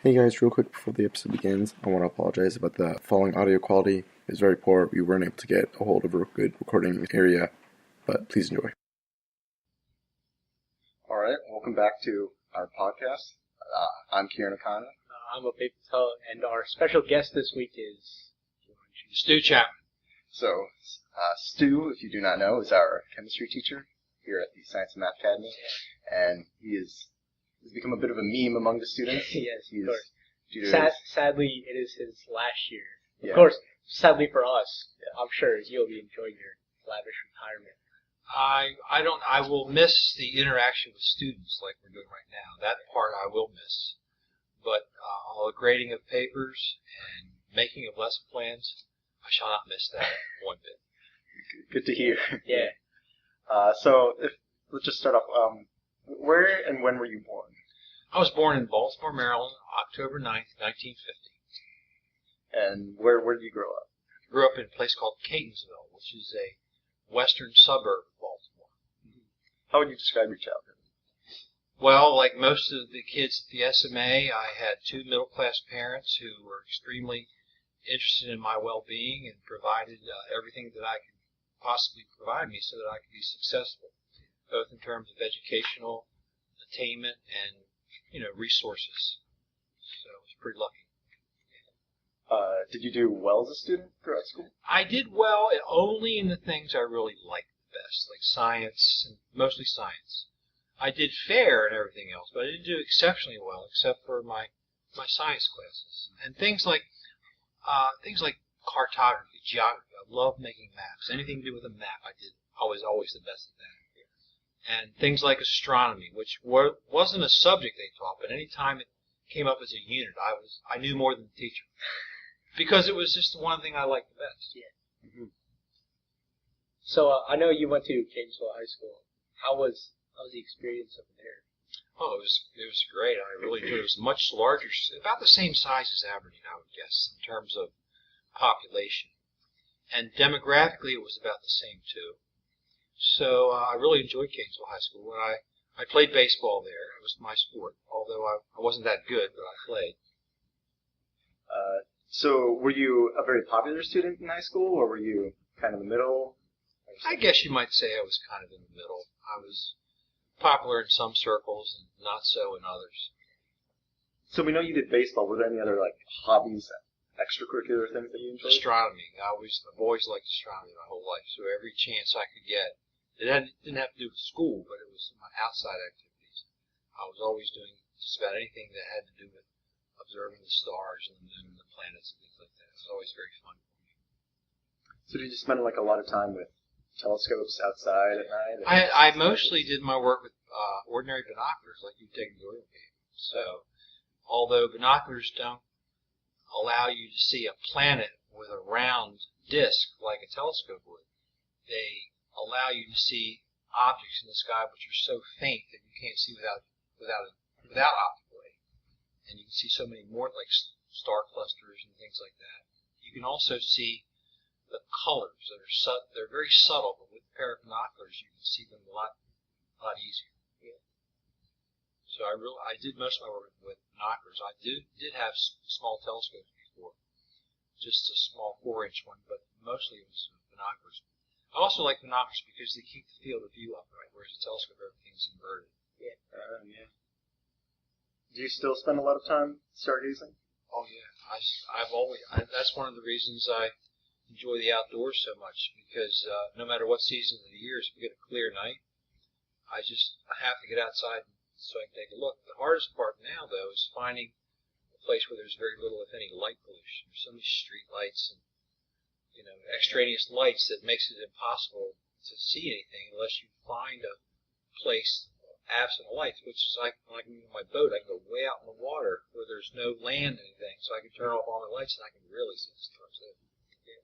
Hey guys, real quick before the episode begins, I want to apologize about the following audio quality. It was very poor. We weren't able to get a hold of a good recording area, but please enjoy. All right, welcome back to our podcast. I'm Kieran O'Connor. I'm Opape Patel, and our special guest this week is Stu Chapman. So, Stu, if you do not know, is our chemistry teacher here at the Science and Math Academy, and he's become a bit of a meme among the students. Yes, of course. Sadly, it is his last year. Of course, sadly for us, I'm sure you'll be enjoying your lavish retirement. I will miss the interaction with students like we're doing right now. That part I will miss. But all the grading of papers and making of lesson plans, I shall not miss that one bit. Good to hear. Yeah. Let's just start off. Where and when were you born? I was born in Baltimore, Maryland, October 9th, 1950. And where did you grow up? I grew up in a place called Catonsville, which is a western suburb of Baltimore. How would you describe your childhood? Well, like most of the kids at the SMA, I had two middle-class parents who were extremely interested in my well-being and provided everything that I could possibly provide me so that I could be successful, both in terms of educational attainment and, resources. So I was pretty lucky. Did you do well as a student throughout school? I did well only in the things I really liked the best, like science, and mostly science. I did fair and everything else, but I didn't do exceptionally well except for my science classes. And things like cartography, geography. I love making maps. Anything to do with a map, I did. I was always the best at that. And things like astronomy, which wasn't a subject they taught, but any time it came up as a unit, I knew more than the teacher. Because it was just the one thing I liked the best. Yeah. Mm-hmm. So I know you went to Catonsville High School. How was the experience over there? Oh, it was great. I really enjoyed it. It was much larger, about the same size as Aberdeen, I would guess, in terms of population. And demographically, it was about the same, too. So I really enjoyed Catonsville High School. When I played baseball there. It was my sport, although I wasn't that good, but I played. So were you a very popular student in high school, or were you kind of in the middle? I guess you might say I was kind of in the middle. I was popular in some circles and not so in others. So we know you did baseball. Were there any other hobbies, extracurricular things that you enjoyed? Astronomy. I've always liked astronomy my whole life. So every chance I could get, it didn't have to do with school, but it was my outside activities. I was always doing just about anything that had to do with observing the stars and the moon and the planets and things like that. It was always very fun for me. So did you spend a lot of time with telescopes outside at night? I mostly did my work with ordinary binoculars like you take in the oil game. So although binoculars don't allow you to see a planet with a round disk like a telescope would, they allow you to see objects in the sky which are so faint that you can't see without optical aid. And you can see so many more, like star clusters and things like that. You can also see the colors that are they're very subtle, but with a pair of binoculars you can see them a lot easier. Yeah. So I did most of my work with binoculars. I did have small telescopes before, just a small 4-inch one, but mostly it was binoculars. I also like binoculars because they keep the field of view upright, whereas a telescope everything's inverted. Yeah. Yeah. Do you still spend a lot of time stargazing? Oh yeah, that's one of the reasons I enjoy the outdoors so much, because no matter what season of the year, if we get a clear night, I have to get outside so I can take a look. The hardest part now, though, is finding a place where there's very little, if any, light pollution. There's so many street lights and extraneous lights that makes it impossible to see anything unless you find a place absent of lights, which is like in my boat, I can go way out in the water where there's no land or anything, so I can turn off all my lights and I can really see the stars there. Yeah.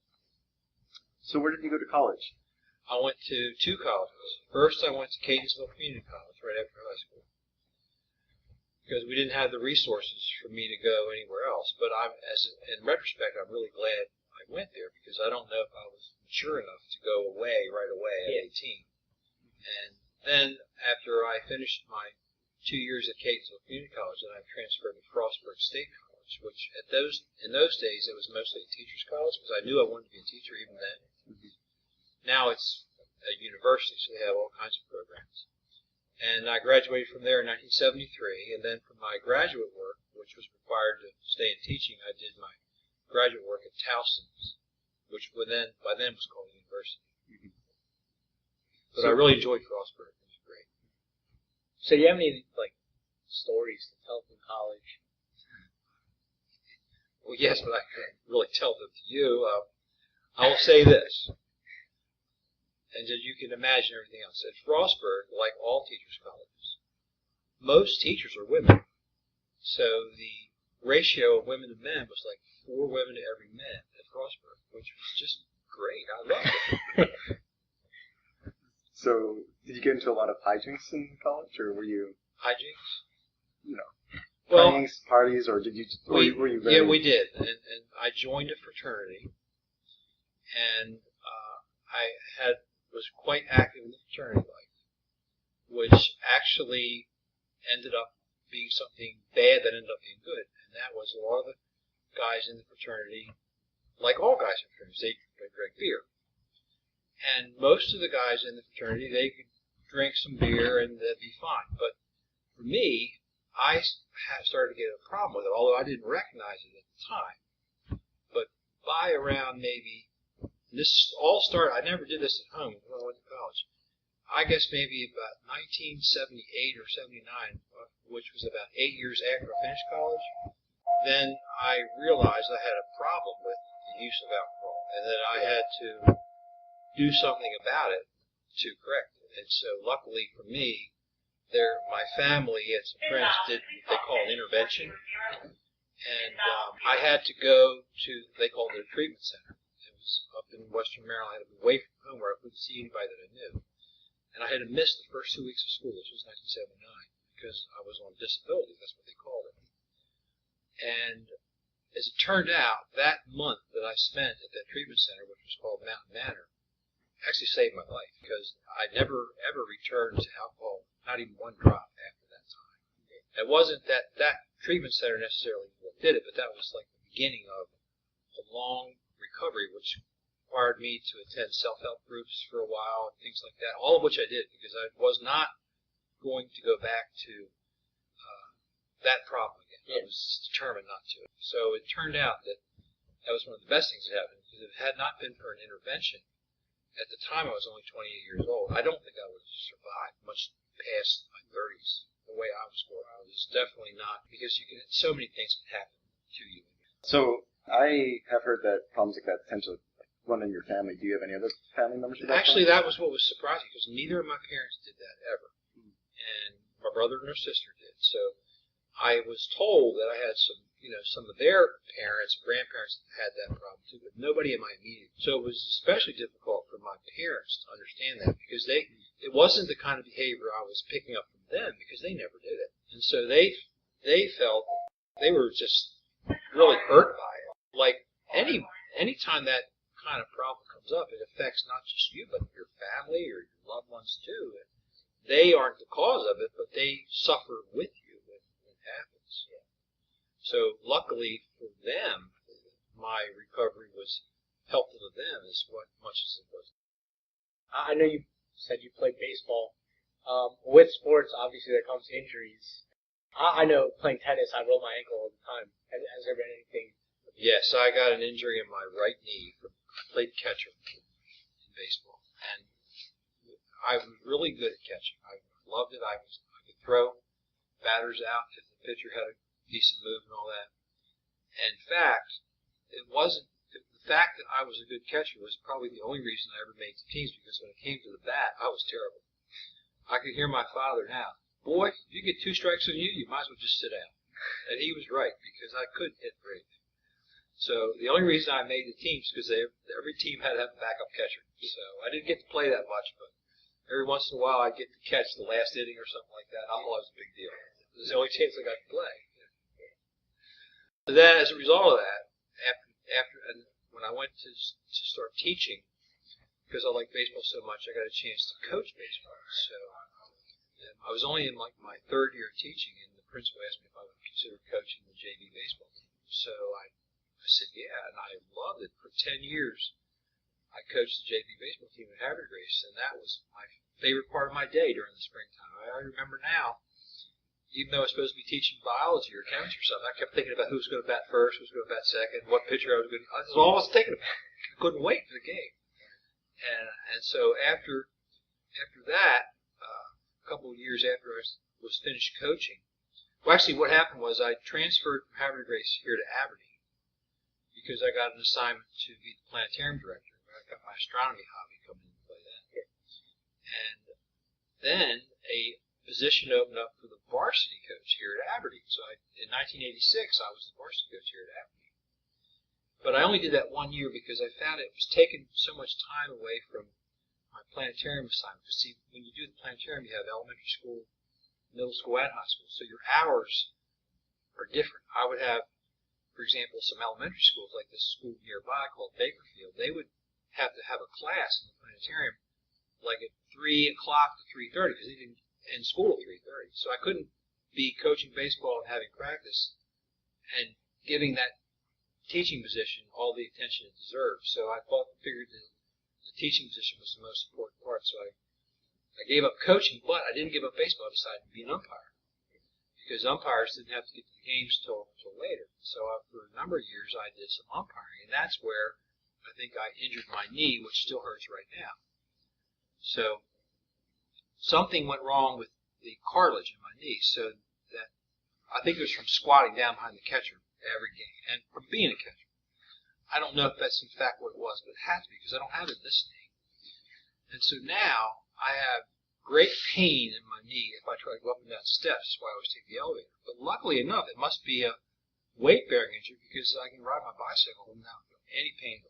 So where did you go to college? I went to two colleges. First, I went to Catonsville Community College right after high school because we didn't have the resources for me to go anywhere else. But in retrospect, I'm really glad I went there because I don't know if I was mature enough to go away right away at 18. And then after I finished my 2 years at Catonsville Community College, and I transferred to Frostburg State College, which in those days it was mostly a teacher's college because I knew I wanted to be a teacher even then. Mm-hmm. Now it's a university, so they have all kinds of programs. And I graduated from there in 1973, and then for my graduate work, which was required to stay in teaching, I did my graduate work at Towson's, which by then was called a university. Mm-hmm. But I really enjoyed Frostburg. It was great. So do you have any stories to tell from college? Well, yes, but I can't really tell them to you. I will say this, and as you can imagine everything else. At Frostburg, like all teachers' colleges, most teachers are women. So the ratio of women to men was like 4 women to every man at Frostburg, which was just great. I loved it. So, did you get into a lot of hijinks in college, or were you... Hijinks? Pranks, parties, or did you... were you very... Yeah, we did. And I joined a fraternity, and I was quite active in the fraternity life, which actually ended up being something bad that ended up being good. And that was a lot of the guys in the fraternity, like all guys in fraternities, they drank beer. And most of the guys in the fraternity, they could drink some beer and that'd be fine. But for me, I started to get a problem with it, although I didn't recognize it at the time. But by around maybe, this all started, I never did this at home when I went to college. I guess maybe about 1978 or 79, which was about 8 years after I finished college, then I realized I had a problem with the use of alcohol and that I had to do something about it to correct it. And so luckily for me, my family and some friends did what they call an intervention. And I had to go to, they called it a treatment center. It was up in Western Maryland. I had to be away from home where I couldn't see anybody that I knew. And I had to miss the first 2 weeks of school. This was 1979 because I was on disability. That's what they called it. And as it turned out, that month that I spent at that treatment center, which was called Mountain Manor, actually saved my life because I never ever returned to alcohol, not even one drop after that time. It wasn't that treatment center necessarily what did it, but that was like the beginning of a long recovery, which required me to attend self-help groups for a while and things like that, all of which I did because I was not going to go back to that problem again. I was determined not to. So it turned out that was one of the best things that happened because if it had not been for an intervention, at the time I was only 28 years old, I don't think I would have survived much past my 30s the way I was going. I was definitely not, because so many things can happen to you. So I have heard that problems like that tend to run in your family. Do you have any other family members? Actually, that was what was surprising because neither of my parents did that ever. And my brother and her sister did. So I was told that I had some of their parents, grandparents had that problem too, but nobody in my immediate. So it was especially difficult for my parents to understand that because it wasn't the kind of behavior I was picking up from them because they never did it. And so they felt they were just really hurt by it. Like any time that kind of problem comes up, it affects not just you, but your family or your loved ones too. And they aren't the cause of it, but they suffer with you when it happens. So luckily for them, my recovery was helpful to them as much as it was. I know you said you played baseball. With sports, obviously there comes injuries. I know playing tennis, I roll my ankle all the time. Has there been anything? Yes, I got an injury in my right knee. I played catcher in baseball, and I was really good at catching. I loved it. I could throw batters out if the pitcher had a decent move and all that. And in fact, the fact that I was a good catcher was probably the only reason I ever made the teams, because when it came to the bat, I was terrible. I could hear my father now, boy, if you get 2 strikes on you, you might as well just sit down. And he was right, because I couldn't hit for anything. So the only reason I made the teams because every team had to have a backup catcher. So I didn't get to play that much, but every once in a while I'd get to catch the last inning or something like that. I thought it was a big deal. It was the only chance I got to play. And then as a result of that, and when I went to start teaching, because I liked baseball so much, I got a chance to coach baseball. So I was only in like my third year of teaching, and the principal asked me if I would consider coaching the JV baseball team. So I said, yeah, and I loved it. For 10 years, I coached the JV baseball team at Havre de Grace, and that was my favorite part of my day during the springtime. I remember now, even though I was supposed to be teaching biology or chemistry or something, I kept thinking about who was going to bat first, who was going to bat second, what pitcher I was going to. That's all I was thinking about. I couldn't wait for the game. And so after that, a couple of years after I was finished coaching, well, actually, what happened was I transferred from Havre de Grace here to Aberdeen because I got an assignment to be the planetarium director. I got my astronomy hobby coming into play then. And then a position opened up for the varsity coach here at Aberdeen. So in 1986, I was the varsity coach here at Aberdeen. But I only did that 1 year because I found it was taking so much time away from my planetarium assignment. Because see, when you do the planetarium, you have elementary school, middle school, and high school. So your hours are different. I would have, for example, some elementary schools like this school nearby called Bakerfield. They would have to have a class in the planetarium like at 3 o'clock to 3:30 because they didn't end school at 3:30. So I couldn't be coaching baseball and having practice and giving that teaching position all the attention it deserved. So I figured that the teaching position was the most important part. So I gave up coaching, but I didn't give up baseball. I decided to be an umpire because umpires didn't have to get to the games till later. So for a number of years, I did some umpiring, and that's where I think I injured my knee, which still hurts right now. So something went wrong with the cartilage in my knee, so that I think it was from squatting down behind the catcher every game and from being a catcher. I don't know if that's in fact what it was, but it has to be because I don't have it in this knee. And so now I have great pain in my knee if I try to go up and down steps. That's why I always take the elevator. But luckily enough, it must be a weight-bearing injury because I can ride my bicycle without any pain.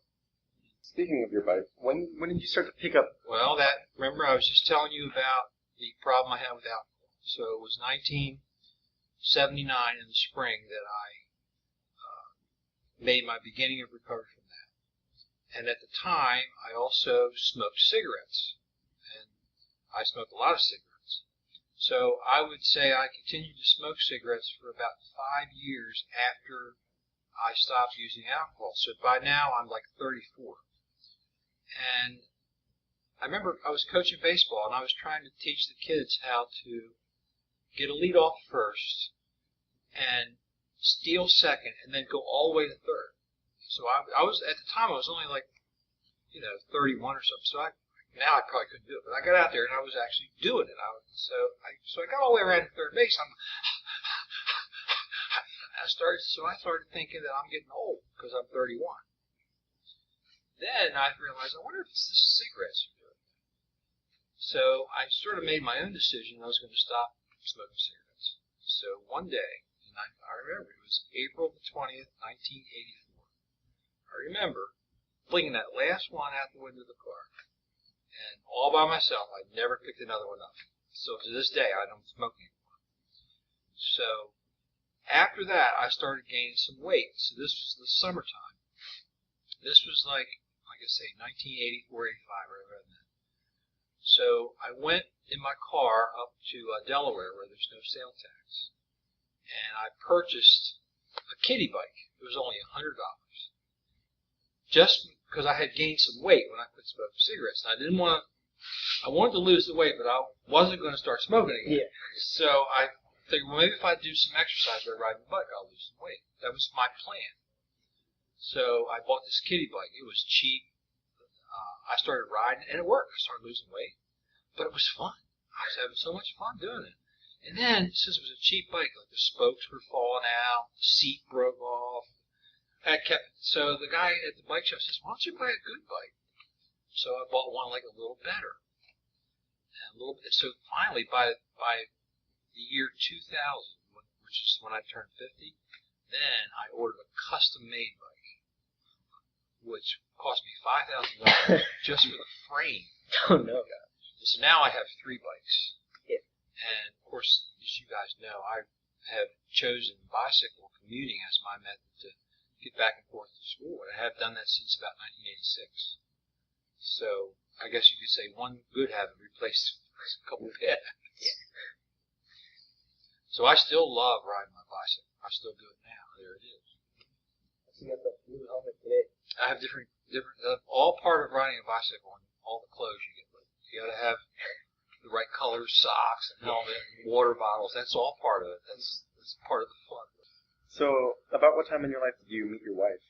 Speaking of your bike, when did you start to pick up? Well, remember I was just telling you about the problem I had with alcohol. So it was 1979 in the spring that I made my beginning of recovery from that. And at the time, I also smoked cigarettes. And I smoked a lot of cigarettes. So I would say I continued to smoke cigarettes for about 5 years after I stopped using alcohol. So by now, I'm like 34. And I remember I was coaching baseball, and I was trying to teach the kids how to get a lead off first and steal second, and then go all the way to third. So I was, at the time, I was only like, 31 or something. So now I probably couldn't do it, but I got out there and I was actually doing it. So I got all the way around to third base. I started thinking that I'm getting old because I'm 31. Then I realized, I wonder if it's the cigarettes are doing it. So I sort of made my own decision. I was going to stop smoking cigarettes. So one day, and I remember it was April the 20th, 1984. I remember flinging that last one out the window of the car. And all by myself, I never picked another one up. So to this day, I don't smoke anymore. So after that, I started gaining some weight. So this was the summertime. This was like I say, 1984, 85, right around then. So I went in my car up to Delaware, where there's no sale tax, and I purchased a kiddie bike. It was only $100. Just because I had gained some weight when I quit smoking cigarettes. And I wanted to lose the weight, but I wasn't going to start smoking again. Yeah. So I figured, well, maybe if I do some exercise by riding the bike, I'll lose some weight. That was my plan. So I bought this kiddie bike. It was cheap. I started riding, and it worked. I started losing weight, but it was fun. I was having so much fun doing it. And then, since it was a cheap bike, like the spokes were falling out, the seat broke off. So the guy at the bike shop says, "Why don't you buy a good bike?" So I bought one like a little better, and So finally, by the year 2000, which is when I turned 50, then I ordered a custom-made bike, which cost me $5,000 just for the frame. Oh, no. So now I have 3 bikes. Yeah. And, of course, as you guys know, I have chosen bicycle commuting as my method to get back and forth to school. And I have done that since about 1986. So I guess you could say one good habit replaced a couple of bad habits. Yeah. So I still love riding my bicycle. I still do it now. There it is. You got the blue helmet today. I have different, all part of riding a bicycle and all the clothes you get with it. You got to have the right colors, socks, and helmet, and water bottles. That's all part of it. That's part of the fun. So, about what time in your life did you meet your wife?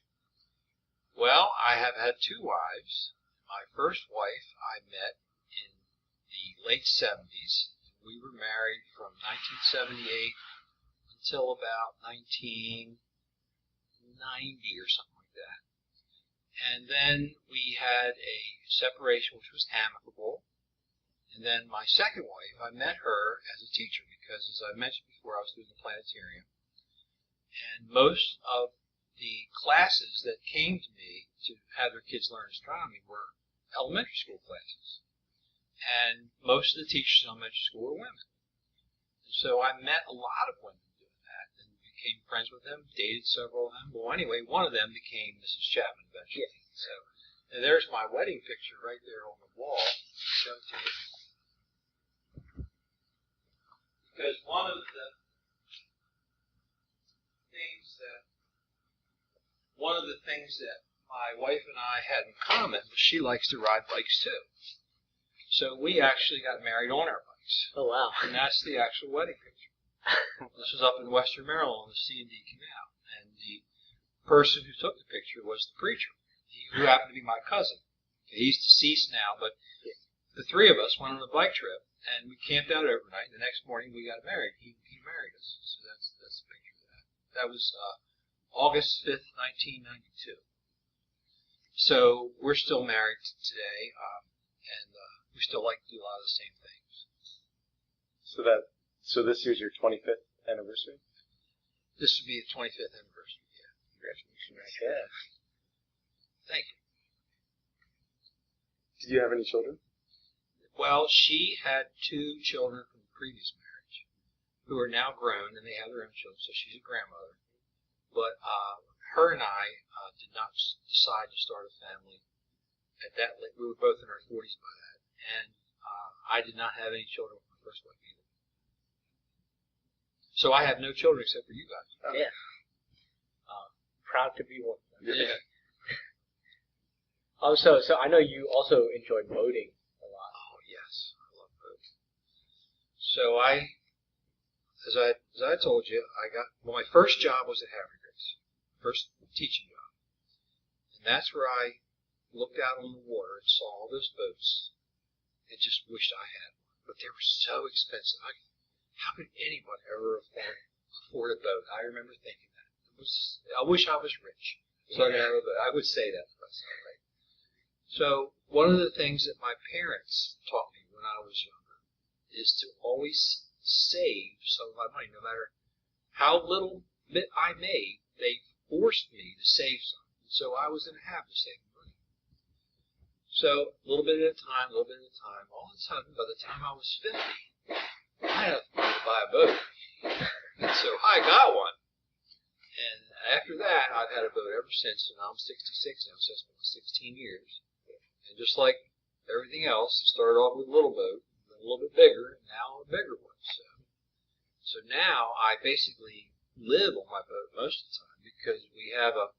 Well, I have had two wives. My first wife I met in the late 70s. We were married from 1978 until about 1990 or something like that. And then we had a separation which was amicable. And then my second wife, I met her as a teacher because, as I mentioned before, I was doing the planetarium. And most of the classes that came to me to have their kids learn astronomy were elementary school classes. And most of the teachers in elementary school were women. And so I met a lot of women doing that and became friends with them, dated several of them. Well, anyway, one of them became Mrs. Chapman eventually. Yeah. So, and there's my wedding picture right there on the wall. Let me show it to you. Because one of the things that my wife and I had in common was she likes to ride bikes too. So we actually got married on our bikes. Oh, wow. And that's the actual wedding picture. This was up in Western Maryland on the C&D Canal. And the person who took the picture was the preacher, who happened to be my cousin. He's deceased now, but the three of us went on a bike trip, and we camped out overnight. The next morning we got married. He married us. So that's the picture of that. That was August 5th, 1992. So we're still married today, and we still like to do a lot of the same things. So this year's your 25th anniversary? This would be the 25th anniversary. Yeah. Congratulations. Yeah. Thank you. Did you have any children? Well, she had two children from the previous marriage who are now grown, and they have their own children, so she's a grandmother. But her and I did not decide to start a family at that late. We were both in our 40s by that. And I did not have any children with my first wife either. So I have no children except for you guys. Yeah. Proud to be one. Yeah. So I know you also enjoy boating a lot. Oh, yes. I love boating. So as I told you, my first job was at Harvard Grace. First teaching job. And that's where I looked out on the water and saw all those boats and just wished I had one. But they were so expensive. How could anyone ever afford a boat? I remember thinking that. I wish I was rich so I could have a boat. I would say that to myself, right? So one of the things that my parents taught me when I was younger is to always save some of my money. No matter how little bit I made, they forced me to save some. So I was in a habit of saving money. So a little bit at a time, all of a sudden, by the time I was 50, I had enough money to buy a boat. And so I got one. And after that, I've had a boat ever since, and I'm 66 now, so it's been 16 years. And just like everything else, it started off with a little boat, then a little bit bigger, and now a bigger one. So now I basically live on my boat most of the time because we had a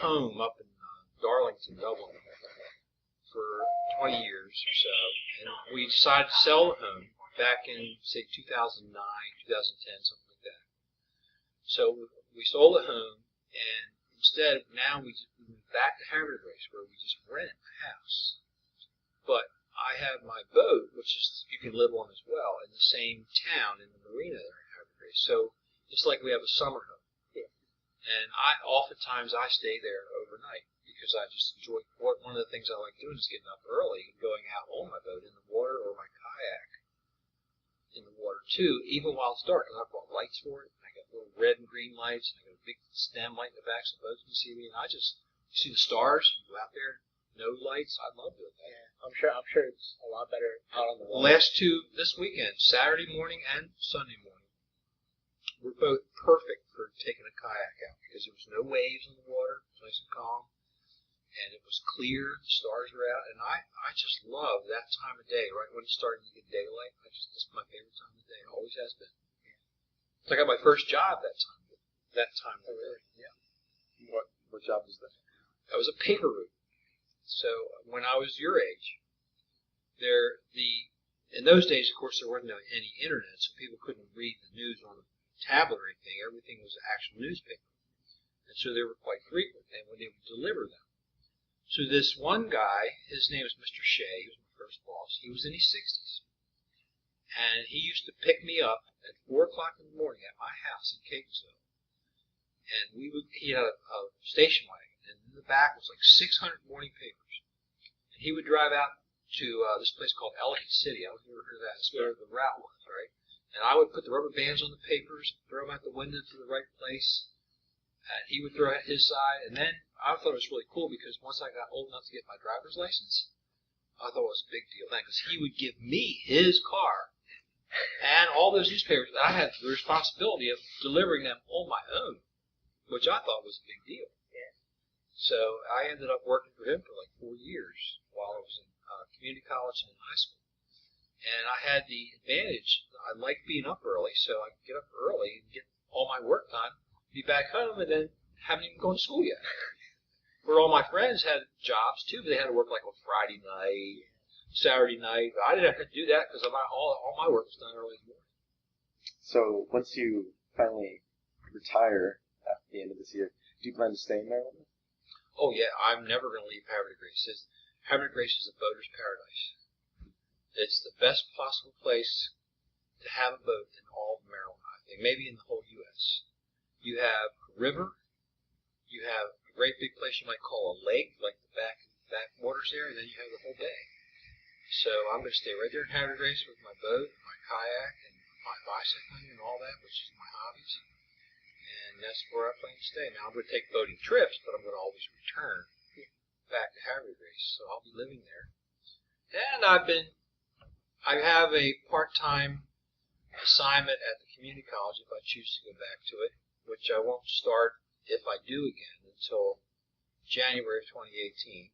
home up in Darlington, Dublin, for 20 years or so, and we decided to sell the home back in, say, 2009, 2010, something like that. So we sold the home, and instead, now we moved back to Harvard Grace, where we just rent a house. But I have my boat, which is you can live on as well, in the same town, in the marina there at Harvard Grace. So it's like we have a summer home. Yeah. And oftentimes I stay there overnight because I just enjoy, one of the things I like doing is getting up early and going out on my boat in the water or my kayak in the water too, even while it's dark, because I've bought lights for it. I got little red and green lights, and I got a big stem light in the back so boats can see me, and I just see the stars, you go out there, no lights, I love doing that. Yeah, I'm sure it's a lot better out on the water. Last two, this weekend, Saturday morning and Sunday morning, were both perfect for taking a kayak out, because there was no waves in the water, it was nice and calm, and it was clear, the stars were out, and I just love that time of day, right when it's starting to get first job that time. Oh, really? Yeah. What job was that? I was a paper route. So when I was your age, in those days, of course, there wasn't any internet, so people couldn't read the news on a tablet or anything. Everything was actual newspaper. And so they were quite frequent, and when they would deliver them. So this one guy, his name was Mr. Shea, he was my first boss. He was in his 60s. And he used to pick me up at 4 o'clock in the morning at my house in Catonsville. And he had a station wagon, and in the back was like 600 morning papers. And he would drive out to this place called Ellicott City. I don't know if you've ever heard of that. It's where the route was, right? And I would put the rubber bands on the papers, throw them out the window to the right place, and he would throw it his side. And then I thought it was really cool because once I got old enough to get my driver's license, I thought it was a big deal then because he would give me his car and all those newspapers. I had the responsibility of delivering them on my own, which I thought was a big deal. Yeah. So I ended up working for him for like 4 years while I was in community college and in high school. And I had the advantage. I liked being up early, so I could get up early and get all my work done, be back home, and then haven't even gone to school yet. Where all my friends had jobs too, but they had to work like on Friday night, Saturday night. But I didn't have to do that because all my work was done early in the morning. So once you finally retire at the end of this year, do you plan to stay in Maryland? Oh yeah, I'm never going to leave Havre de Grace. Havre de Grace is a boater's paradise. It's the best possible place to have a boat in all of Maryland, I think, maybe in the whole U.S. You have a river, you have a great big place you might call a lake, like the back waters there, and then you have the whole bay. So I'm going to stay right there in Havre de Grace with my boat, my kayak, and my bicycling and all that, which is my hobbies. And that's where I plan to stay. Now I'm going to take boating trips, but I'm going to always return back to Havre de Grace, so I'll be living there. And I have a part-time assignment at the community college if I choose to go back to it, which I won't start, if I do again, until January of 2018.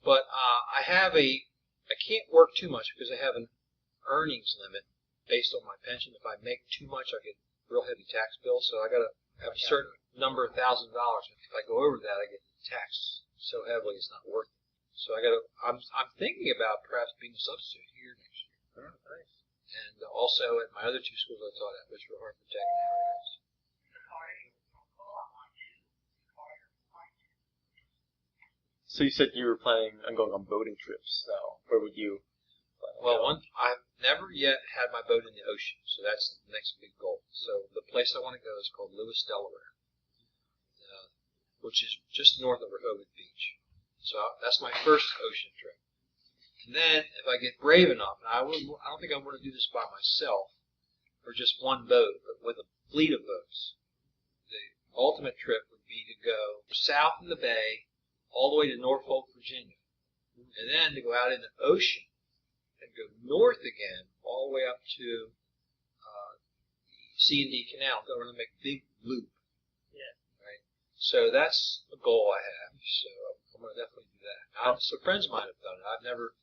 But I can't work too much because I have an earnings limit based on my pension. If I make too much, I get a real heavy tax bill, so I got to have a certain number of $1,000. If I go over that, I get taxed so heavily it's not worth it. So I'm thinking about perhaps being a substitute here next year. Oh, nice. And also at my other 2 schools I taught at, which were hard to protect and areas. So you said you were planning on going on boating trips. Now, where would you plan on going? I've never yet had my boat in the ocean, so that's the next big goal. So the place I want to go is called Lewis, Delaware, which is just north of Rehoboth Beach. So that's my first ocean trip. And then, if I get brave enough, and I don't think I want to do this by myself, or just one boat, but with a fleet of boats, the ultimate trip would be to go south in the bay, all the way to Norfolk, Virginia, and then to go out in the ocean and go north again, all the way up to the C&D Canal, going to make a big loop. Yeah. Right. So that's a goal I have. So I'm going to definitely do that. So friends of mine have done it. I've never,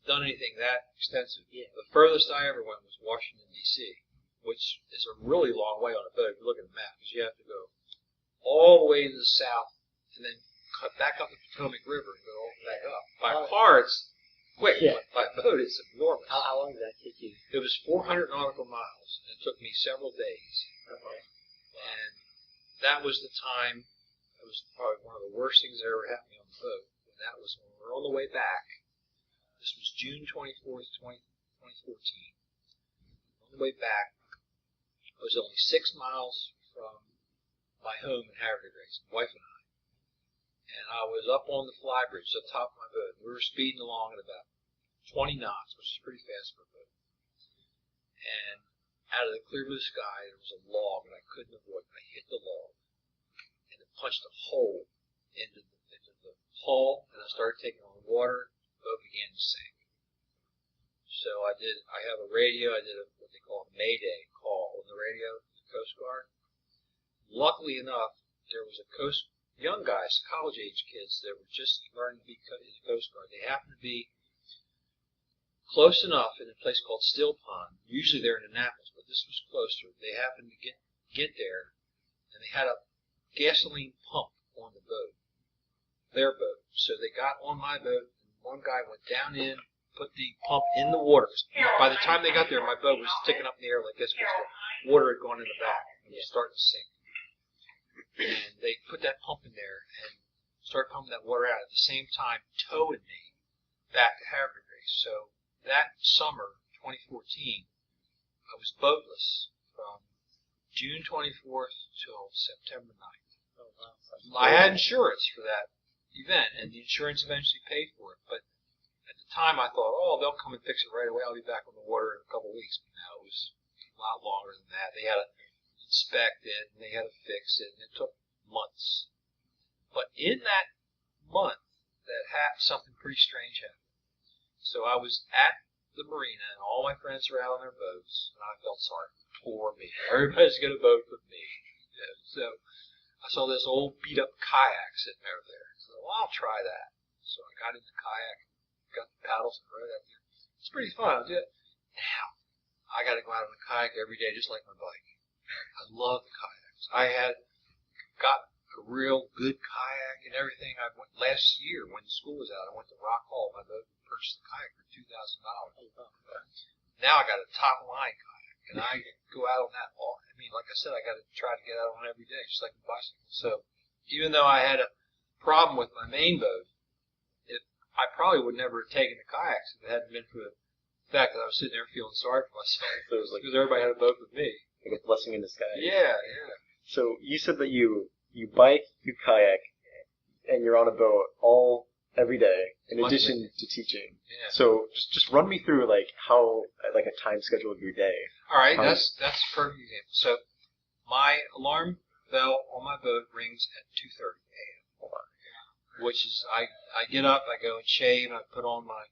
done anything that extensive. Yeah. The furthest I ever went was Washington, D.C., which is a really long way on a boat if you look at the map, because you have to go all the way to the south and then cut back up the Potomac River and go all the way back up. By car, it's quick, but by boat, it's enormous. How long did that take you? It was 400 nautical miles, and it took me several days. Okay. And that was the time, it was probably one of the worst things that ever happened to me on the boat. And that was when we were on the way back. This was June 24th, 2014. On the way back, I was only 6 miles from my home in Havre de Grace, my wife and I. And I was up on the fly bridge at the top of my boat. We were speeding along at about 20 knots, which is pretty fast for a boat. And out of the clear blue sky, there was a log that I couldn't avoid. I hit the log, and it punched a hole into the hull, and I started taking on water. The boat began to sink. So I have a radio. I did what they call a Mayday call on the radio to the Coast Guard. Luckily enough, there was young guys, college-age kids that were just learning to be in the Coast Guard. They happened to be close enough in a place called Still Pond. Usually they're in Annapolis, but this was closer. They happened to get there, and they had a gasoline pump on the boat, their boat. So they got on my boat, and one guy went down in, put the pump in the water. By the time they got there, my boat was sticking up in the air like this because the water had gone in the back and it was starting to sink. And they put that pump in there and started pumping that water out at the same time, towing me back to Havre de Grace. So that summer, 2014, I was boatless from June 24th till September 9th. Oh, wow. I had insurance for that event, and the insurance eventually paid for it. But at the time, I thought, oh, they'll come and fix it right away. I'll be back on the water in a couple of weeks. But no, it was a lot longer than that. They had to inspect it, and they had to fix it, and it took months. But in that month, something pretty strange happened. So I was at the marina, and all my friends were out on their boats, and I felt sorry for me. Everybody's got a boat but me. Yeah, so I saw this old beat-up kayak sitting over there. So well, I'll try that. So I got in the kayak, got the paddles, and rode out there. It's pretty fun. I'll do it. Now, I got to go out on the kayak every day, just like my bike. I love the kayaks. I had got a real good kayak and everything. I went last year when the school was out. I went to Rock Hall, my boat, and purchased a kayak for $2,000. Now I got a top line kayak, and I go out on that all. I mean, like I said, I got to try to get out on every day, just like a bicycle. So even though I had a problem with my main boat, I probably would never have taken the kayaks if it hadn't been for the fact that I was sitting there feeling sorry for myself. So it was like, because everybody had a boat with me. like a blessing in disguise. Yeah, yeah. So you said that you bike, you kayak, and you're on a boat every day in addition to teaching. Yeah. So just run me through like how like a time schedule of your day. All right, that's a perfect example. So my alarm bell on my boat rings at 2:30 a.m. Which is I get up, I go and shave, and I put on my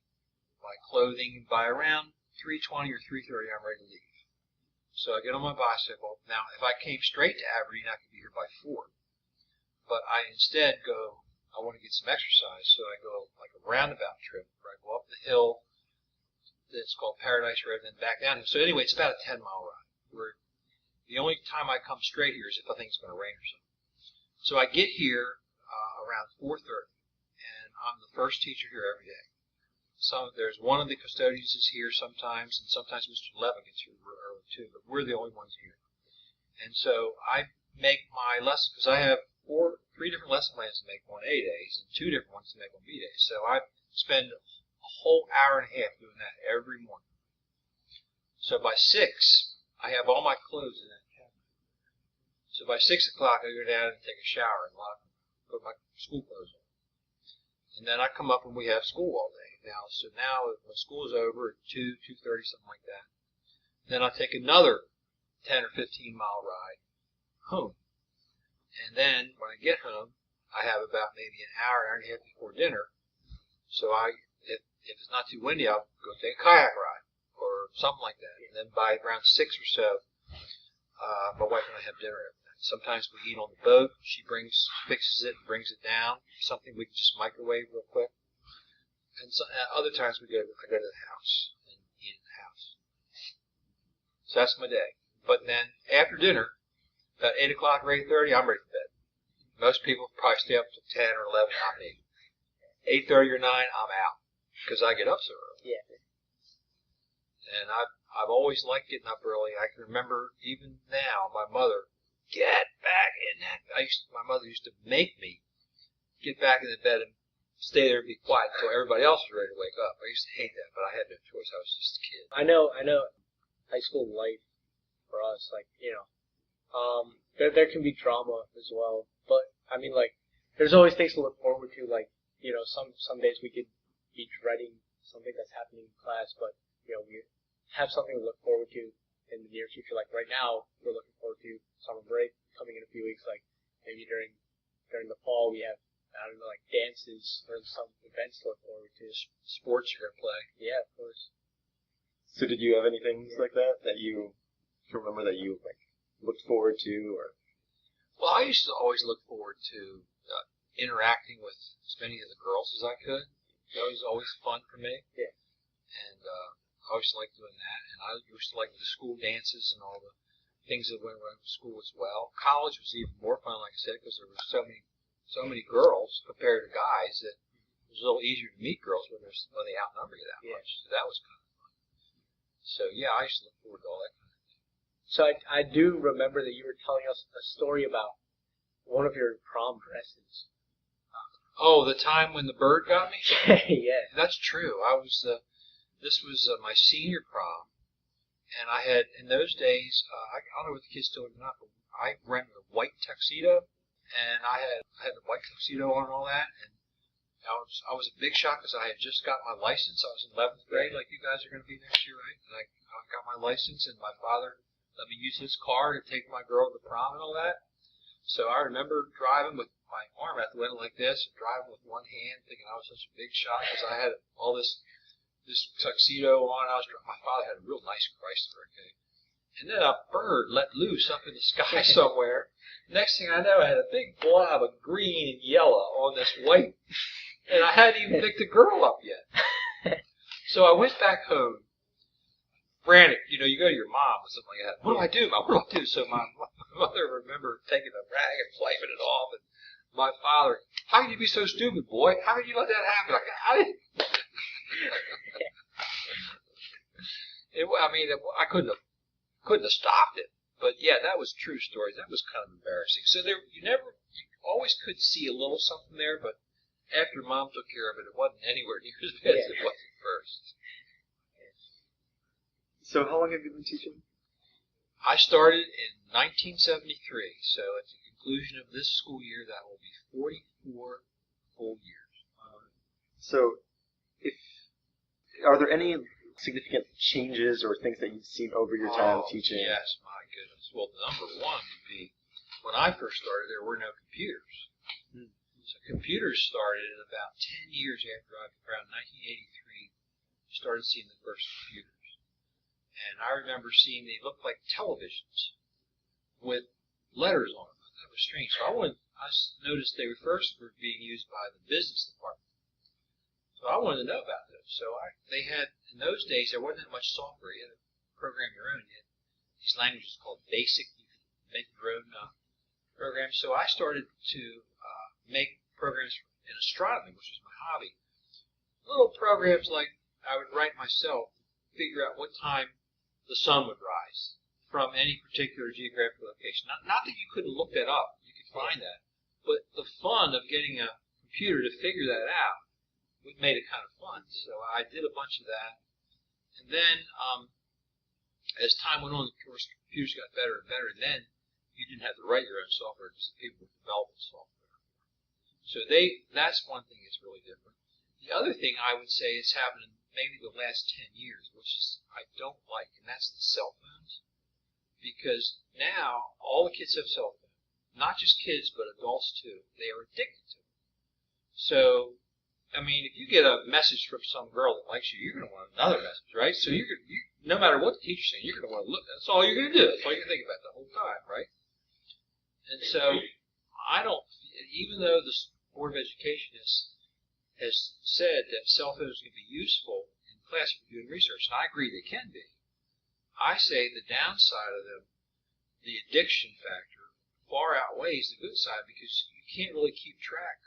clothing. By around 3:20 or 3:30, I'm ready to leave. So I get on my bicycle. Now, if I came straight to Aberdeen, I could be here by 4. But I instead I want to get some exercise, so I go like a roundabout trip where I go up the hill that's called Paradise Road and then back down. So anyway, it's about a 10-mile ride. Where the only time I come straight here is if I think it's going to rain or something. So I get here around 4:30, and I'm the first teacher here every day. There's one of the custodians is here sometimes, and sometimes Mr. Levin gets here early too, but we're the only ones here. And so I make my lesson, because I have 3 different lesson plans to make on A days, and 2 different ones to make on B days. So I spend a whole hour and a half doing that every morning. So by 6, I have all my clothes in that cabinet. So by 6 o'clock, I go down and take a shower and put my school clothes on. And then I come up and we have school all day. Now when school is over at 2:30, something like that, then I take another 10 or 15-mile ride home. And then when I get home, I have about maybe an hour and a half before dinner. So if it's not too windy, I'll go take a kayak ride or something like that. And then by around 6 or so, my wife and I have dinner every night. Sometimes we eat on the boat. She fixes it, brings it down. Something we can just microwave real quick. And so, other times I go to the house and eat in the house. So that's my day. But then after dinner, about 8 o'clock or 8:30, I'm ready for bed. Most people probably stay up till 10 or 11, not me. 8:30 or 9, I'm out because I get up so early. Yeah. And I've always liked getting up early. I can remember even now my mother, get back in that. My mother used to make me get back in the bed and stay there and be quiet until everybody else was ready to wake up. I used to hate that, but I had no choice. I was just a kid. I know high school life for us, like, there can be drama as well. But, I mean, like, there's always things to look forward to. Like, some days we could be dreading something that's happening in class, but, we have something to look forward to in the near future. Like, right now, we're looking forward to summer break coming in a few weeks. Like, maybe during the fall, we have, I don't know, like dances or some events to look forward to. Sports you're going to play. Yeah, of course. So did you have any things like that you can remember that you like looked forward to? Or Well, I used to always look forward to interacting with as many of the girls as I could. That was always fun for me. Yeah. And I always liked doing that, and I used to like the school dances and all the things that went around with school as well. College was even more fun, like I said, because there were so many girls compared to guys that it was a little easier to meet girls when they outnumber you that much. So that was kind of fun. So yeah, I used to look forward to all that kind of thing. So I do remember that you were telling us a story about one of your prom dresses. Oh, the time when the bird got me? Yeah. That's true. This was my senior prom, and I had, in those days, I don't know what the kids still do or not, but I rented a white tuxedo, and I had a white tuxedo on and all that, and I was a big shock because I had just got my license. I was in 11th grade, like you guys are going to be next year, right? And I got my license, and my father let me use his car to take my girl to prom and all that. So I remember driving with my arm out the window like this, and driving with one hand, thinking I was such a big shot because I had all this tuxedo on. My father had a real nice Chrysler, okay? And then a bird let loose up in the sky somewhere. Next thing I know, I had a big blob of green and yellow on this white, and I hadn't even picked the girl up yet. So I went back home, frantic. You know, you go to your mom or something like that. What do I do, Mom? What do I do? So my mother remembered taking a rag and wiping it off, and my father, how can you be so stupid, boy? How could you let that happen? I couldn't have stopped it. But yeah, that was true story. That was kind of embarrassing. So you always could see a little something there, but after Mom took care of it, it wasn't anywhere near as bad as it was at first. So how long have you been teaching? I started in 1973, so at the conclusion of this school year, that will be 44 full years. So, are there any significant changes or things that you've seen over your time teaching? Yes, my goodness. Well, number one would be, when I first started, there were no computers. So computers started in about 10 years after around 1983, you started seeing the first computers. And I remember seeing they looked like televisions with letters on them. That was strange. So I noticed they were being used by the business department. So I wanted to know about those. So they had, in those days, there wasn't that much software. You had to program your own. You had these languages called BASIC. You could make your own programs. So I started to make programs in astronomy, which was my hobby. Little programs like I would write myself to figure out what time the sun would rise from any particular geographic location. Not that you couldn't look that up. You could find that. But the fun of getting a computer to figure that out made it kind of fun. So I did a bunch of that. And then as time went on, of course, computers got better and better. And then you didn't have to write your own software because people were developing software. So that's one thing that's really different. The other thing I would say has happened in maybe the last 10 years, which is I don't like, and that's the cell phones. Because now all the kids have cell phones. Not just kids, but adults too. They are addicted to it. So, I mean, if you get a message from some girl that likes you, you're going to want another message, right? So no matter what the teacher's saying, you're going to want to look. That's all you're going to do. That's all you're going to think about the whole time, right? And so even though the Board of Education has said that cell phones can be useful in class for doing research, and I agree they can be, I say the downside of them, the addiction factor, far outweighs the good side because you can't really keep track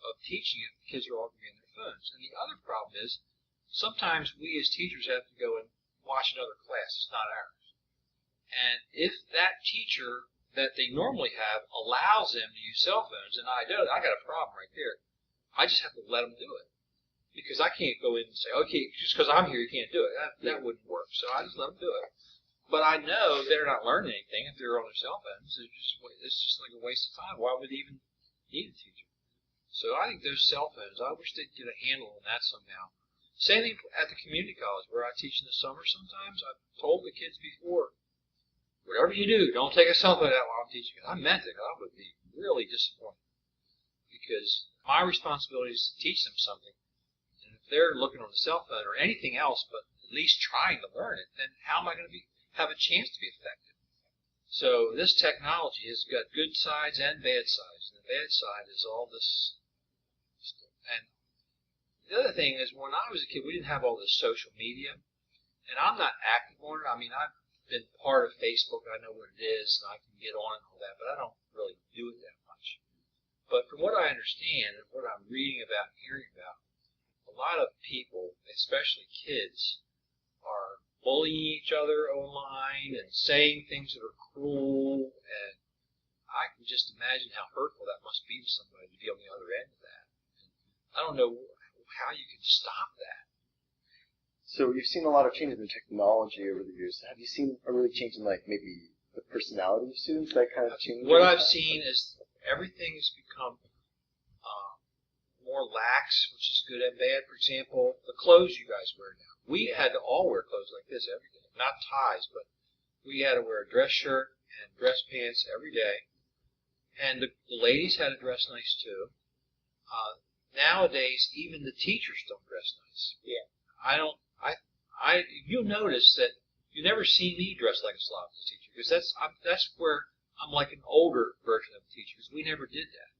of teaching if the kids are all going to be on their phones. And the other problem is sometimes we as teachers have to go and watch another class. It's not ours. And if that teacher that they normally have allows them to use cell phones, and I don't, I got a problem right there. I just have to let them do it. Because I can't go in and say, okay, just because I'm here, you can't do it. That wouldn't work. So I just let them do it. But I know they're not learning anything if they're on their cell phones. It's just like a waste of time. Why would they even need a teacher? So I think those cell phones, I wish they'd get a handle on that somehow. Same thing at the community college where I teach in the summer sometimes. I've told the kids before, whatever you do, don't take a cell phone out while I'm teaching it. I meant it. I would be really disappointed. Because my responsibility is to teach them something. And if they're looking on the cell phone or anything else but at least trying to learn it, then how am I going to have a chance to be effective? So this technology has got good sides and bad sides. And the bad side is all this. And the other thing is when I was a kid, we didn't have all this social media. and I'm not active on it. I mean, I've been part of Facebook. I know what it is, and I can get on and all that, but I don't really do it that much. But from what I understand and what I'm reading about and hearing about, a lot of people, especially kids, are bullying each other online and saying things that are cruel, and I can just imagine how hurtful that must be to somebody to be on the other end of that. And I don't know how you can stop that. So you've seen a lot of changes in technology over the years. Have you seen a really change in like maybe the personality of students that kind of change? What I've seen is everything's become more lax, which is good and bad. For example, the clothes you guys wear now. We had to all wear clothes like this every day. Not ties, but we had to wear a dress shirt and dress pants every day. And the ladies had to dress nice too. Nowadays, even the teachers don't dress nice. Yeah. You'll notice that you never see me dressed like a slob as a teacher, because that's where I'm like an older version of a teacher, because we never did that.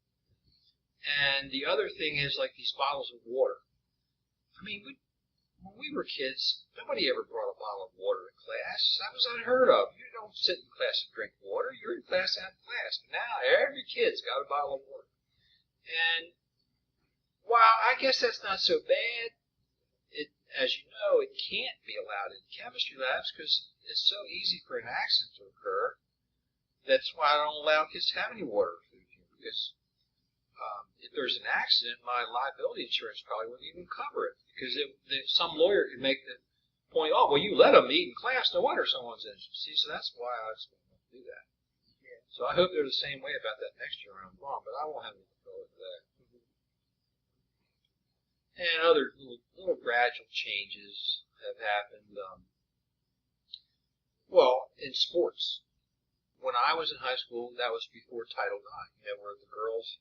And the other thing is like these bottles of water. I mean, when we were kids, nobody ever brought a bottle of water in class. That was unheard of. You don't sit in class and drink water. You're in class out of class. But now every kid's got a bottle of water. And while I guess that's not so bad, as you know, it can't be allowed in chemistry labs because it's so easy for an accident to occur. That's why I don't allow kids to have any water or food here, because if there's an accident, my liability insurance probably wouldn't even cover it, because some lawyer could make the point, oh, well, you let them eat in class, no wonder someone's injured. See, so that's why I just won't do that. Yeah. So I hope they're the same way about that next year around wrong, but I won't have any control over that. And other little gradual changes have happened. Well, in sports, when I was in high school, that was before Title IX, where the girls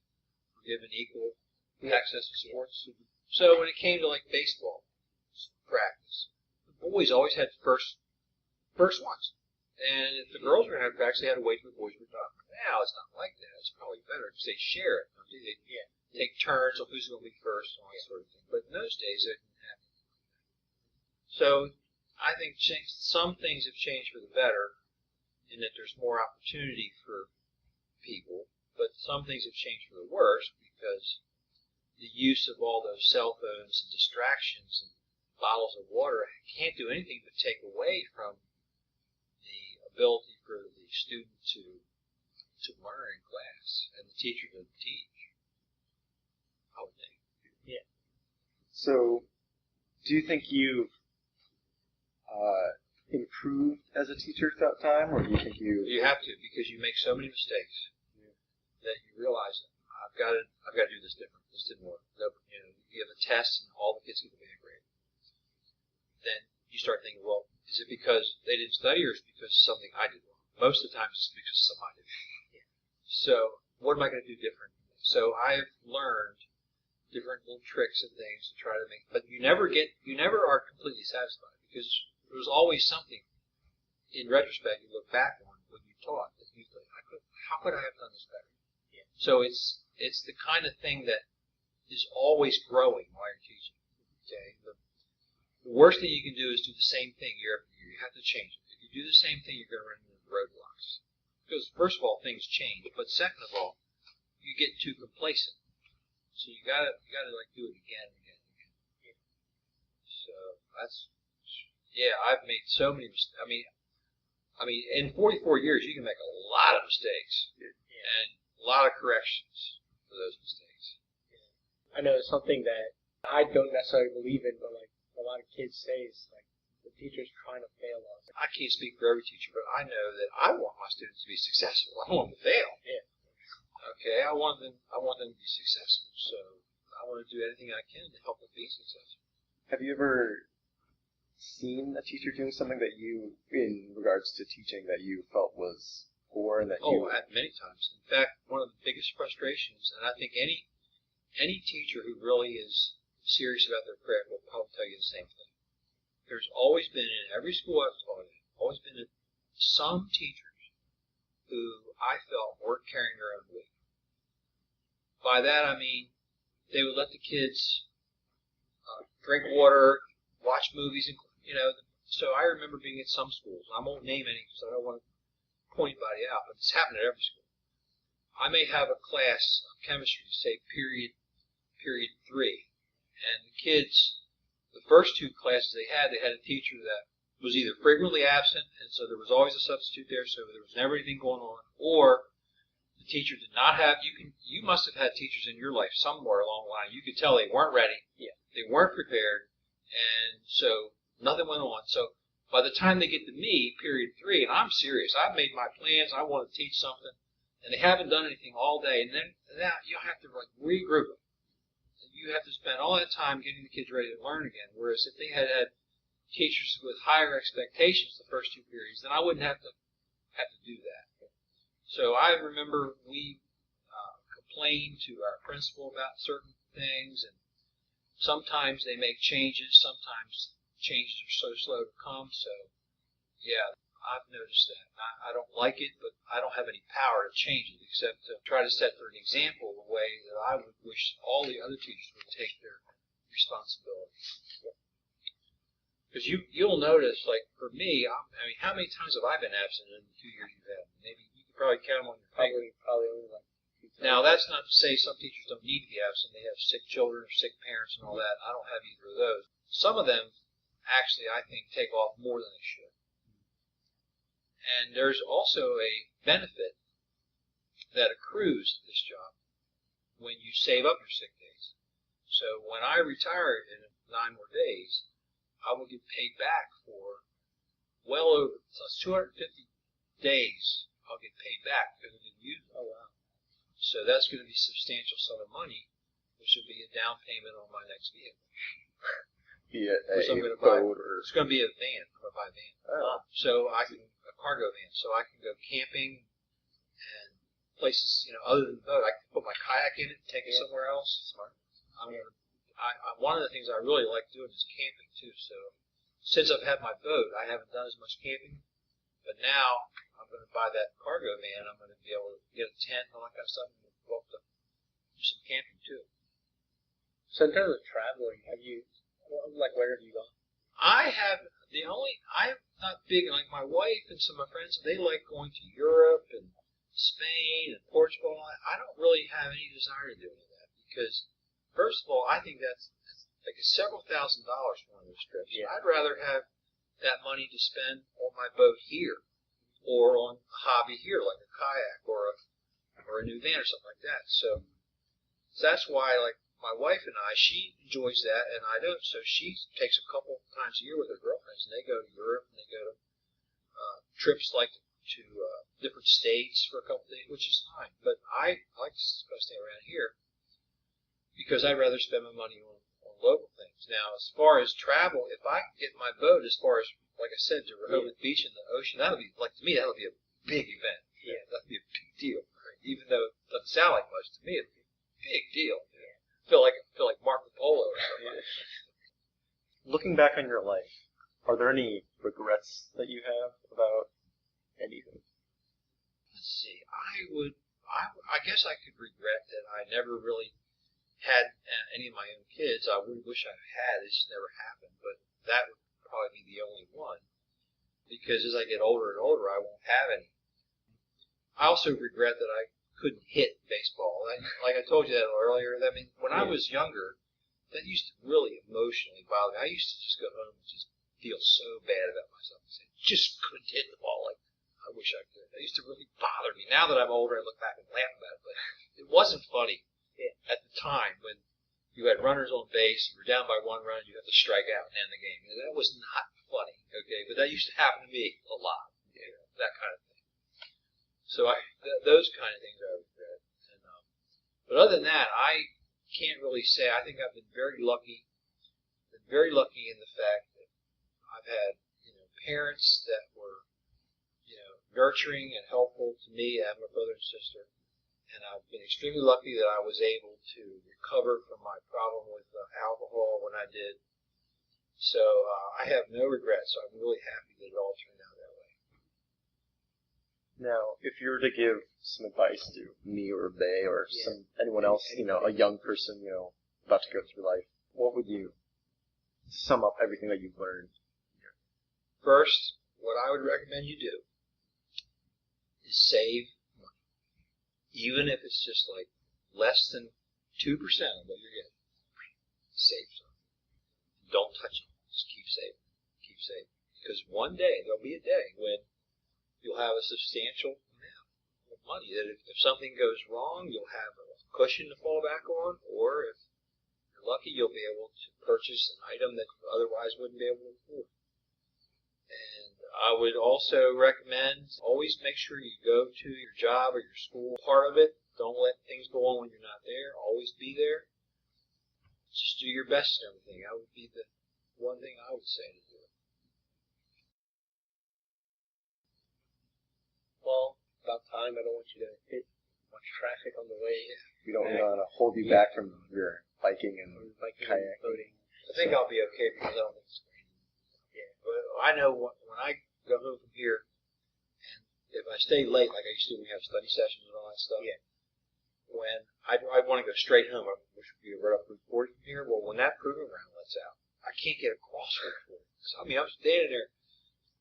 were given equal access to sports. So when it came to like baseball practice, the boys always had first ones. And if the girls were going to have practice, they had to wait till the boys were done. Now it's not like that. It's probably better because they share it. They take turns on who's going to be first and all that sort of thing. But in those days, it didn't happen. So I think some things have changed for the better in that there's more opportunity for people, but some things have changed for the worse because the use of all those cell phones and distractions and bottles of water can't do anything but take away from the ability for the student to learn in class and the teacher to teach. I would think. Yeah. So, do you think you've improved as a teacher throughout time, or do you think you have to, because you make so many mistakes that you realize I've got to do this different. This didn't work. You have a test and all the kids get a bad grade. Then you start thinking, well, is it because they didn't study, or is it because of something I did wrong? Most of the time, it's because of something I did wrong. So, what am I going to do different? So, I've learned different little tricks and things to try to make, but you never are completely satisfied, because there's always something in retrospect you look back on when you taught that you think, how could I have done this better? Yeah. So it's the kind of thing that is always growing while you're teaching. Okay. The worst thing you can do is do the same thing year after year. You have to change it. If you do the same thing, you're going to run into roadblocks. Because first of all, things change, but second of all, you get too complacent. So you gotta like do it again and again and again. Yeah. So I've made so many mistakes. I mean, in 44 years, you can make a lot of mistakes and a lot of corrections for those mistakes. I know it's something that I don't necessarily believe in, but like a lot of kids say is like the teacher's trying to fail us. I can't speak for every teacher, but I know that I want my students to be successful. I want them to fail. Yeah. Okay, I want them to be successful, so I want to do anything I can to help them be successful. Have you ever seen a teacher doing something that you, in regards to teaching, that you felt was poor and that many times. In fact, one of the biggest frustrations, and I think any teacher who really is serious about their craft will probably tell you the same thing. There's always been, in every school I've taught in, some teachers who I felt weren't carrying their own weight. By that I mean they would let the kids drink water, watch movies, and So I remember being at some schools. I won't name any because I don't want to point anybody out, but it's happened at every school. I may have a class of chemistry, say period 3, and the kids, the first 2 classes they had a teacher that was either frequently absent, and so there was always a substitute there, so there was never anything going on, or the teacher did not have. You must have had teachers in your life somewhere along the line. You could tell they weren't ready. Yeah. They weren't prepared, and so nothing went on. So by the time they get to me, period 3, and I'm serious, I've made my plans, I want to teach something, and they haven't done anything all day, and then now you have to regroup them. You have to spend all that time getting the kids ready to learn again. Whereas if they had teachers with higher expectations the first 2 periods, then I wouldn't have to do that. So I remember we complained to our principal about certain things, and sometimes they make changes. Sometimes changes are so slow to come. So yeah, I've noticed that. I don't like it, but I don't have any power to change it except to try to set for an example the way that I would wish all the other teachers would take their responsibility. Because you'll notice, like for me, I mean, how many times have I been absent in the 2 years you've had? Maybe you can probably count them on your finger. Probably only like 2 times. Now that's not to say some teachers don't need to be absent. They have sick children or sick parents and all that. I don't have either of those. Some of them actually, I think, take off more than they should. And there's also a benefit that accrues to this job when you save up your sick days. So when I retire in 9 more days, I will get paid back for well over, so it's 250 days I'll get paid back because I didn't use it. Oh, wow. So that's going to be a substantial sum of money, which will be a down payment on my next vehicle. Be it a Which I'm going to buy. boat or... It's going to be a van. I'm going to buy a van. Oh. So I can, a cargo van, so I can go camping and places, other than the boat. I can put my kayak in it and take it somewhere else. Smart. One of the things I really like doing is camping too. So since I've had my boat, I haven't done as much camping. But now I'm going to buy that cargo van. I'm going to be able to get a tent and all that kind of stuff and go up to do some camping too. So in terms of traveling, where have you gone? I'm not big, like my wife and some of my friends, they like going to Europe and Spain and Portugal. I don't really have any desire to do any of that because, first of all, I think that's like several $1,000s for one of those trips. Yeah. I'd rather have that money to spend on my boat here or on a hobby here, like a kayak or a new van or something like that. So that's why, like, my wife and I, she enjoys that, and I don't. So she takes a couple times a year with her girlfriends, and they go to Europe, and they go to trips like to different states for a couple days, which is fine. But I like to stay around here because I'd rather spend my money on local things. Now, as far as travel, if I can get my boat as far as, like I said, to Rehoboth Beach in the ocean, that'll be, like, to me, that'll be a big event. Yeah. That'll be a big deal. Right? Even though it doesn't sound like much, to me, it'll be a big deal. I feel like Marco Polo or something. Looking back on your life, are there any regrets that you have about anything? Let's see. I guess I could regret that I never really had any of my own kids. I would wish I had. It just never happened. But that would probably be the only one. Because as I get older and older, I won't have any. I also regret that I couldn't hit baseball. Like I told you that earlier. I mean, when I was younger, that used to really emotionally bother me. I used to just go home and just feel so bad about myself. I just couldn't hit the ball like I wish I could. It used to really bother me. Now that I'm older, I look back and laugh about it. But it wasn't funny at the time when you had runners on base, you were down by 1 run, you had to strike out and end the game. That was not funny, okay? But that used to happen to me a lot, that kind of thing. So those kind of things I regret. But other than that, I can't really say. I think I've been very lucky. In the fact that I've had, parents that were, nurturing and helpful to me. I have my brother and sister, and I've been extremely lucky that I was able to recover from my problem with alcohol when I did. So I have no regrets. So I'm really happy that it all turned out that way. Now, if you were to give some advice to me or Bay or anyone else, a young person, about to go through life, what would you sum up everything that you've learned? First, what I would recommend you do is save money. Even if it's just like less than 2% of what you're getting. Save some. Don't touch it. Just keep saving. Keep saving. Because one day, there'll be a day when you'll have a substantial amount of money that if something goes wrong, you'll have a cushion to fall back on, or if you're lucky, you'll be able to purchase an item that you otherwise wouldn't be able to afford. And I would also recommend always make sure you go to your job or your school part of it. Don't let things go on when you're not there. Always be there. Just do your best and everything. That would be the one thing I would say to do. Well, about time. I don't want you to hit much traffic on the way. We don't want to hold you back from your biking and Biking and kayaking. boating. I think I'll be okay because I don't think it's raining. Yeah, but I know when I go home from here, and if I stay late, like I used to when we have study sessions and all that stuff, when I want to go straight home, which would be right up Route 40 from here. Well, when that proving ground lets out, I can't get across Route 40. So, I mean, I'm standing there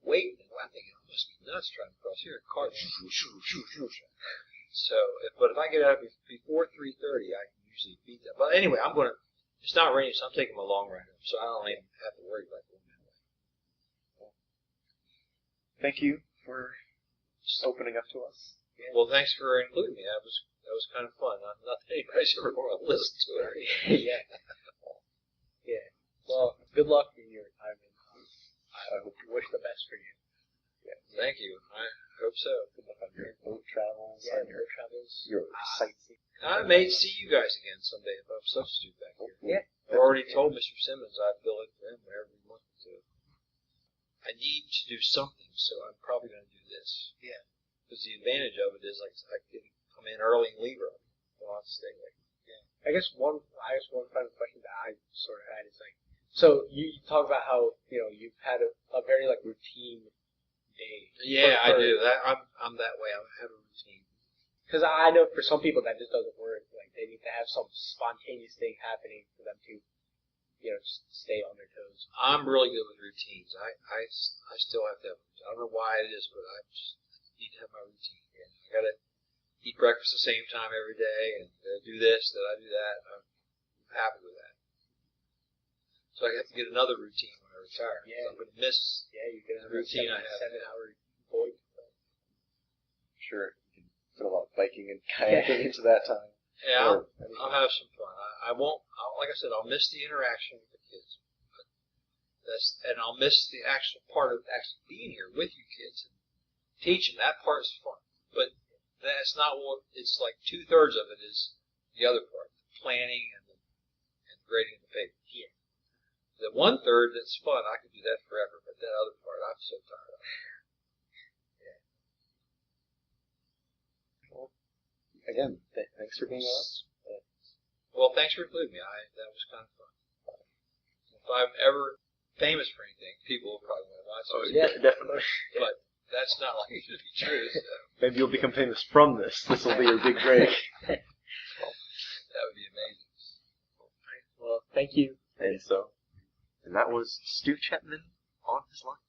waiting, and I'm thinking, I must be nuts trying to cross here. Car, So, but if I get out before 3:30, I can usually beat that. But anyway, it's not raining, so I'm taking my long ride home, so I don't even have to worry about going that way. Thank you for opening up to us. Yeah. Well, thanks for including me. That was kind of fun. Not that anybody's ever going to listen to it. Yeah. Yeah. Well, good luck in your retirement. I wish the best for you. Yeah. Thank you. I hope so. Good luck on your boat travels. Yeah, and your travels. your sightseeing. I may see you guys again someday if I'm substitute back here. Yeah. I've already told Mr. Simmons I'd bill it for him whenever he wants to. I need to do something, so I'm probably going to do this. Yeah. Because the advantage of it is like I can come in early and leave early. I don't have to stay late. I guess one final question that I sort of had is like, so you talk about how you've had a very like routine day. Yeah, I do. I'm that way. I have a routine. Because I know for some people that just doesn't work. Like they need to have some spontaneous thing happening for them to, just stay on their toes. I'm really good with routines. I still have to have. I don't know why it is, but I just need to have my routine. I gotta eat breakfast the same time every day, and do this, that I do that. I'm happy with that. So I have to get another routine when I retire. Yeah. I'm going to miss Yeah, you get a the routine I have. 7-hour void. Sure, you can fit a lot of biking and kayaking into that time. Yeah, I'll have some fun. I won't, like I said, I'll miss the interaction with the kids. And I'll miss the actual part of actually being here with you kids and teaching. That part is fun. But that's not what, it's like 2/3 of it is the other part, the planning and grading the paper. Yeah. The 1/3 that's fun, I could do that forever, but that other part, I'm so tired of. Well, again, thanks for being on. Well, thanks for including me. That was kind of fun. If I'm ever famous for anything, people will probably want to watch it. Yeah, definitely. But that's not likely to be true. So Maybe you'll become famous from this. This will be your big break. that would be amazing. Well, thank you. And that was Stu Chapman on his line.